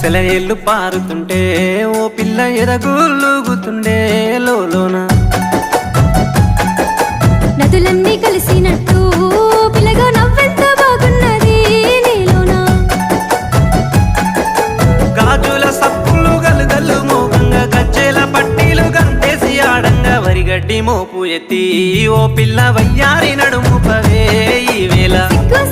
సెలయేళ్ళు పారుతుంటే ఓ పిల్ల ఎదగులుగుతుండే లోన నదులన్నీ కలిసినట్టు పిల్లగా నవ్వెంత బాగున్నది నీలోనా గాజుల సప్పులు గలుగల్లు మోగంగా గజ్జెల పట్టీలు గంతేసి ఆడంగా వరిగడ్డి మోపు ఎత్తి ఓ పిల్ల వయ్యారి నడుము పవే ఈ వేళ సిగ్గు